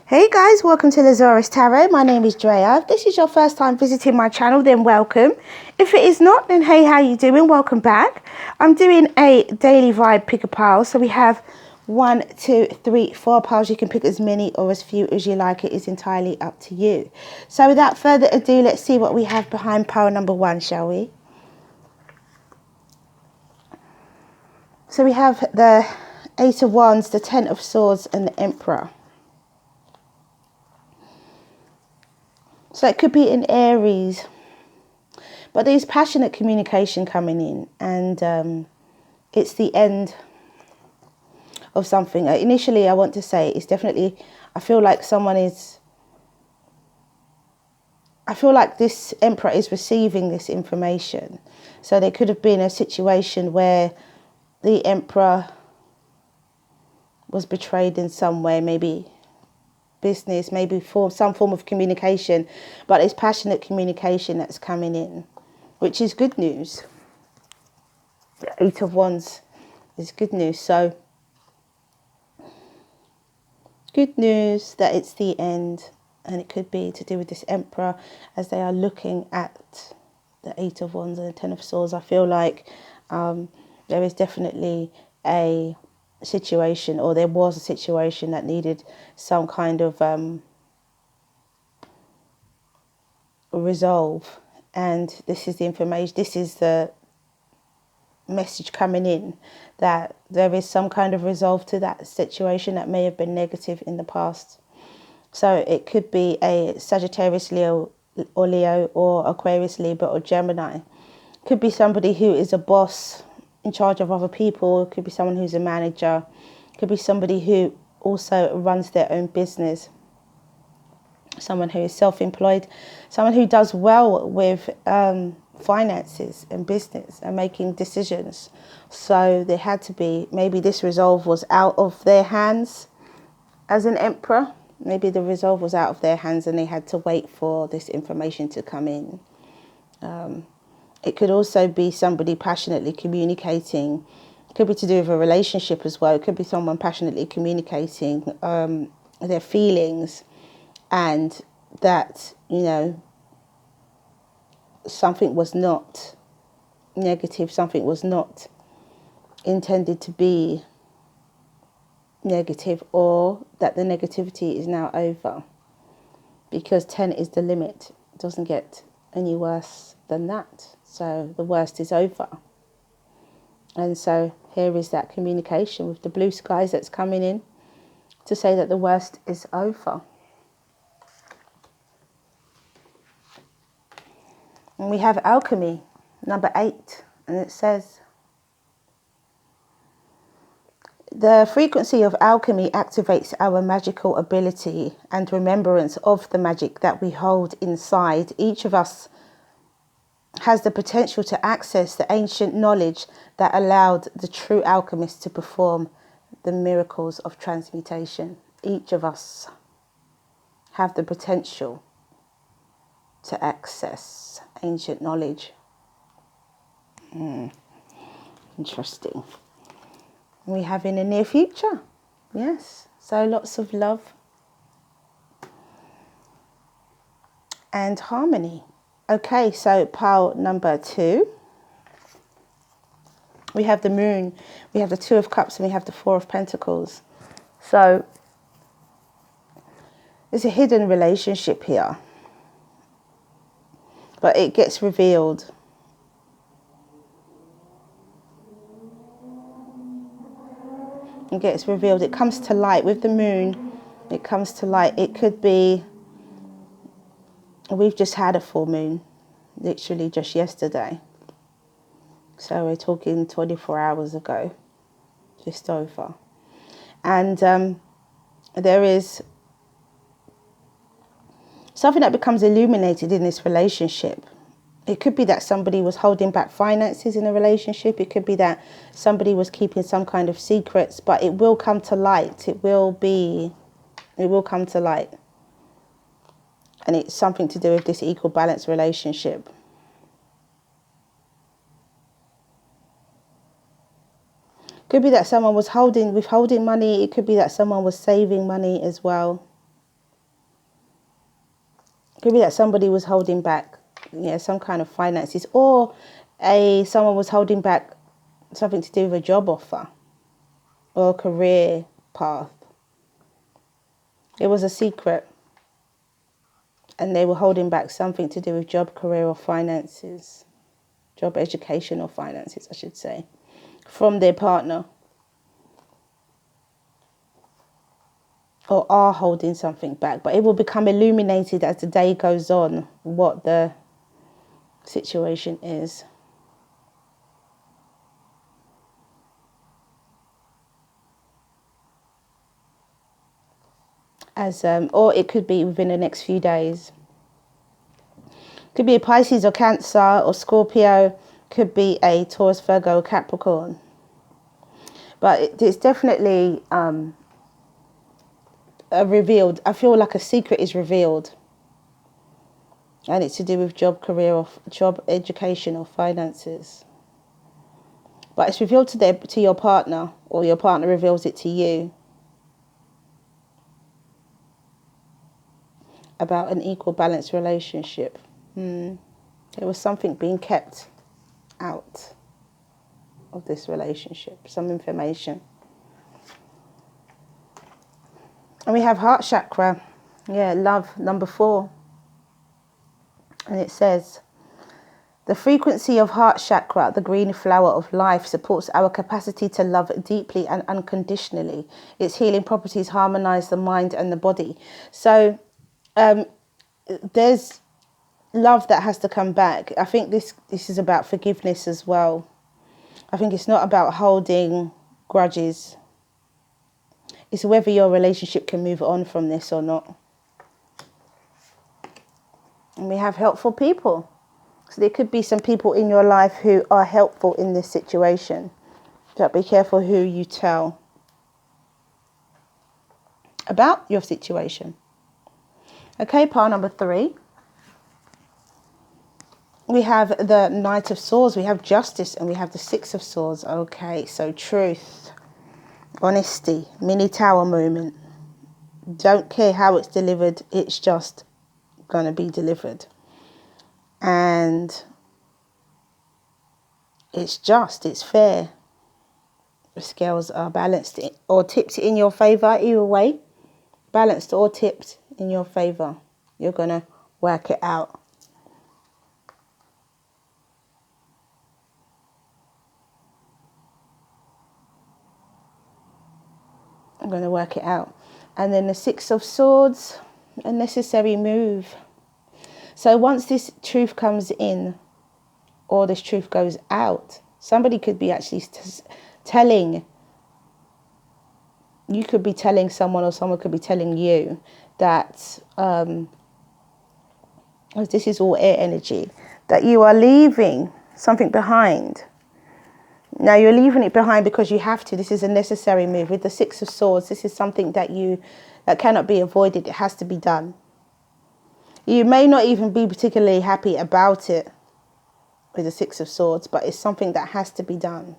Hey guys, welcome to the Zarious Tarot. My name is Drea. If this is your first time visiting my channel, then welcome. If it is not, then hey, how you doing? Welcome back. I'm doing a daily vibe pick a pile. So we have 1, 2, 3, 4 piles. You can pick as many or as few as you like. It is entirely up to you. So without further ado, let's see what we have behind pile number 1, shall we? So we have the 8 of Wands, the 10 of Swords and the Emperor. So it could be in Aries, but there's passionate communication coming in, and it's the end of something. Initially, I want to say it's definitely, I feel like this Emperor is receiving this information. So there could have been a situation where the Emperor was betrayed in some way, maybe business, maybe for some form of communication, but it's passionate communication that's coming in, which is good news. The 8 of Wands is good news. So good news that it's the end, and it could be to do with this Emperor as they are looking at the 8 of Wands and the 10 of Swords. I feel like there is definitely a situation, or there was a situation that needed some kind of resolve, and this is the information, this is the message coming in, that there is some kind of resolve to that situation that may have been negative in the past. So it could be a Sagittarius, Leo, or Aquarius, Libra, or Gemini. Could be somebody who is a boss in charge of other people. It could be someone who's a manager. It could be somebody who also runs their own business. Someone who is self-employed. Someone who does well with finances and business and making decisions. So there had to be, maybe this resolve was out of their hands as an Emperor. Maybe the resolve was out of their hands and they had to wait for this information to come in. It could also be somebody passionately communicating. It could be to do with a relationship as well. It could be someone passionately communicating their feelings, and that, you know, something was not negative, something was not intended to be negative, or that the negativity is now over, because 10 is the limit. It doesn't get any worse than that. So the worst is over. And so here is that communication with the blue skies that's coming in to say that the worst is over. And we have alchemy, number 8, and it says, the frequency of alchemy activates our magical ability and remembrance of the magic that we hold inside. Each of us has the potential to access the ancient knowledge that allowed the true alchemist to perform the miracles of transmutation. Each of us have the potential to access ancient knowledge. Interesting. We have in the near future. Yes. So lots of love and harmony. Okay, so pile number 2. We have the Moon, we have the 2 of Cups, and we have the 4 of Pentacles. So there's a hidden relationship here, but it gets revealed. It gets revealed. It comes to light with the Moon. It comes to light. It could be, we've just had a full moon, literally just yesterday. So we're talking 24 hours ago, just over. And there is something that becomes illuminated in this relationship. It could be that somebody was holding back finances in a relationship. It could be that somebody was keeping some kind of secrets, but it will come to light. It will come to light. And it's something to do with this equal balance relationship. Could be that someone was withholding money. It could be that someone was saving money as well. Could be that somebody was holding back, some kind of finances, or someone was holding back something to do with a job offer or a career path. It was a secret, and they were holding back something to do with job, career, or finances, job, education, or finances, I should say, from their partner, or are holding something back. But it will become illuminated as the day goes on what the situation is. Or it could be within the next few days. Could be a Pisces or Cancer or Scorpio. Could be a Taurus, Virgo, or Capricorn. But it's definitely revealed. I feel like a secret is revealed, and it's to do with job, career, or job, education, or finances. But it's revealed to your partner, or your partner reveals it to you, about an equal, balanced relationship. There was something being kept out of this relationship, some information. And we have heart chakra, love, number 4. And it says, the frequency of heart chakra, the green flower of life, supports our capacity to love deeply and unconditionally. Its healing properties harmonize the mind and the body. So there's love that has to come back. I think this is about forgiveness as well. I think it's not about holding grudges. It's whether your relationship can move on from this or not. And we have helpful people. So there could be some people in your life who are helpful in this situation. But be careful who you tell about your situation. Okay, pile number 3. We have the Knight of Swords, we have Justice, and we have the Six of Swords. Okay, so truth, honesty, mini tower moment. Don't care how it's delivered, it's just going to be delivered. And it's just, it's fair. The scales are balanced or tipped in your favour, either way. Balanced or tipped in your favour. You're going to work it out. I'm going to work it out. And then the Six of Swords, a necessary move. So once this truth comes in, or this truth goes out, somebody could be actually telling, you could be telling someone, or someone could be telling you that, this is all air energy, that you are leaving something behind. Now you're leaving it behind because you have to. This is a necessary move. With the Six of Swords, this is something that cannot be avoided. It has to be done. You may not even be particularly happy about it with the Six of Swords, but it's something that has to be done.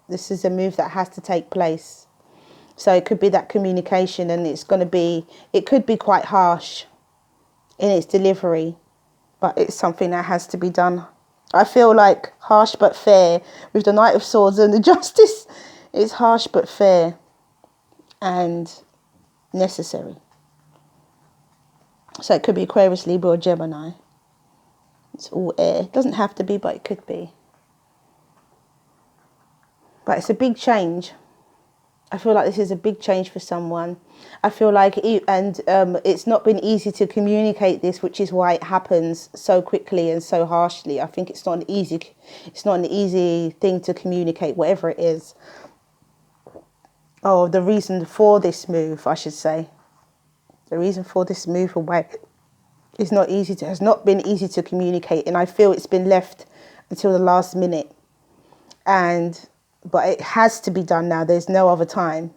This is a move that has to take place. So it could be that communication, and it could be quite harsh in its delivery, but it's something that has to be done. I feel like harsh but fair with the Knight of Swords and the Justice. It's harsh but fair and necessary. So it could be Aquarius, Libra, or Gemini. It's all air. It doesn't have to be, but it could be. But it's a big change. I feel like this is a big change for someone. I feel like, it's not been easy to communicate this, which is why it happens so quickly and so harshly. I think it's not an easy thing to communicate, whatever it is. Oh, the reason for this move, I should say. The reason for this move away is has not been easy to communicate, and I feel it's been left until the last minute. But it has to be done now. There's no other time.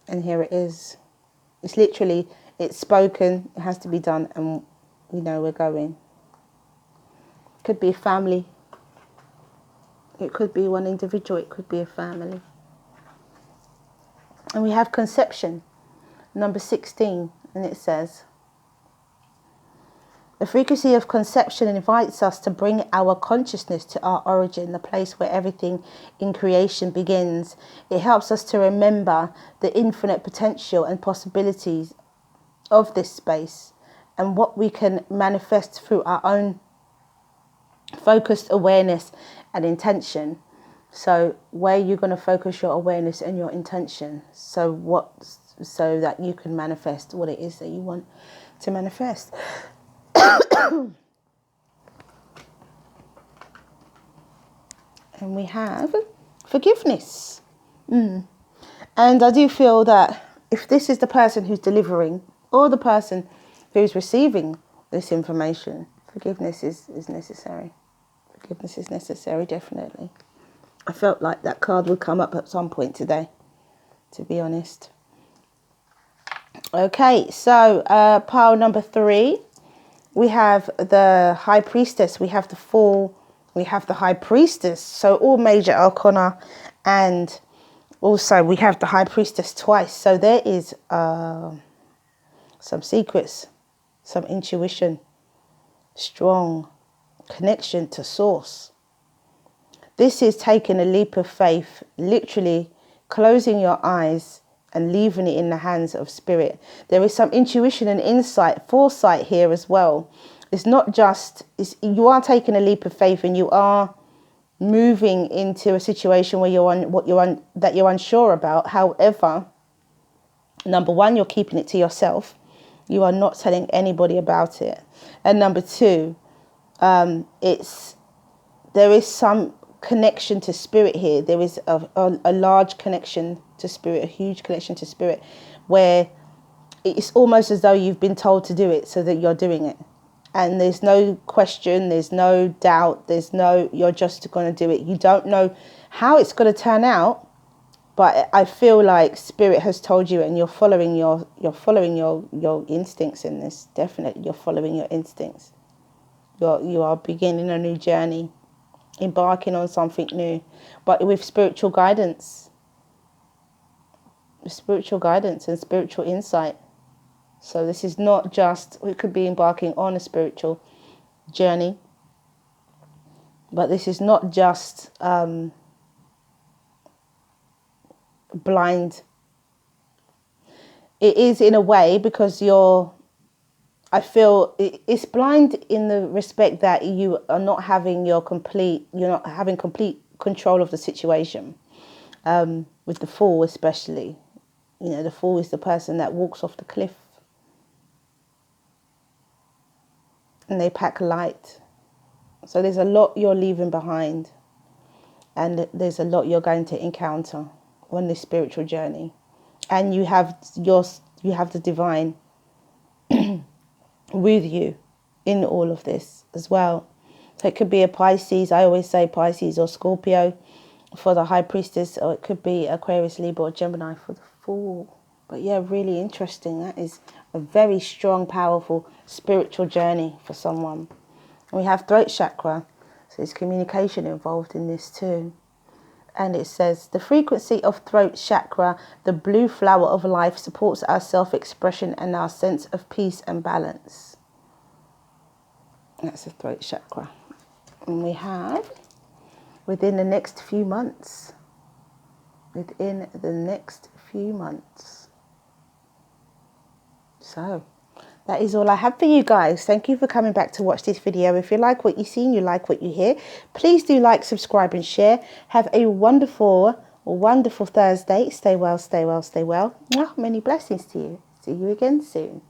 And here it is. It's spoken. It has to be done. And we know we're going. It could be a family. It could be one individual. It could be a family. And we have conception. number 16, and it says, the frequency of conception invites us to bring our consciousness to our origin, the place where everything in creation begins. It helps us to remember the infinite potential and possibilities of this space and what we can manifest through our own focused awareness and intention. So where you're going to focus your awareness and your intention, so that you can manifest what it is that you want to manifest. And we have forgiveness. And I do feel that if this is the person who's delivering or the person who's receiving this information, forgiveness is necessary. Forgiveness is necessary, definitely. I felt like that card would come up at some point today, to be honest. Okay, so pile number 3. We have the High Priestess, we have the Fool, we have the High Priestess. So all major arcana, and also we have the High Priestess twice. So there is some secrets, some intuition, strong connection to source. This is taking a leap of faith, literally closing your eyes and leaving it in the hands of spirit. There is some intuition and insight, foresight here as well. It's not just, you are taking a leap of faith and you are moving into a situation where you're unsure about. However, number 1, you're keeping it to yourself. You are not telling anybody about it. And number 2, there is some connection to spirit here. There is a large connection to spirit, a huge connection to spirit, where it's almost as though you've been told to do it, so that you're doing it. And there's no question, there's no doubt, you're just going to do it. You don't know how it's going to turn out, but I feel like spirit has told you, and you're following your instincts in this. Definitely, you're following your instincts. You are beginning a new journey, embarking on something new, but with spiritual guidance. Spiritual guidance and spiritual insight. So this is not just, it could be embarking on a spiritual journey, but this is not just blind. It is in a way, because I feel it's blind in the respect that you are not having complete control of the situation. With the Fool especially. You know, the Fool is the person that walks off the cliff. And they pack light. So there's a lot you're leaving behind. And there's a lot you're going to encounter on this spiritual journey. And you have the divine with you in all of this as well. So it could be a Pisces. I always say Pisces or Scorpio for the High Priestess, or it could be Aquarius, Libra, or Gemini for the Fool. But yeah, really interesting. That is a very strong, powerful spiritual journey for someone. And we have throat chakra, so there's communication involved in this too. And it says, the frequency of throat chakra, the blue flower of life, supports our self-expression and our sense of peace and balance. That's the throat chakra. And we have, within the next few months. Within the next few months. So, that is all I have for you guys. Thank you for coming back to watch this video. If you like what you see and you like what you hear, please do like, subscribe and share. Have a wonderful, wonderful Thursday. Stay well, stay well, stay well. Mwah, many blessings to you. See you again soon.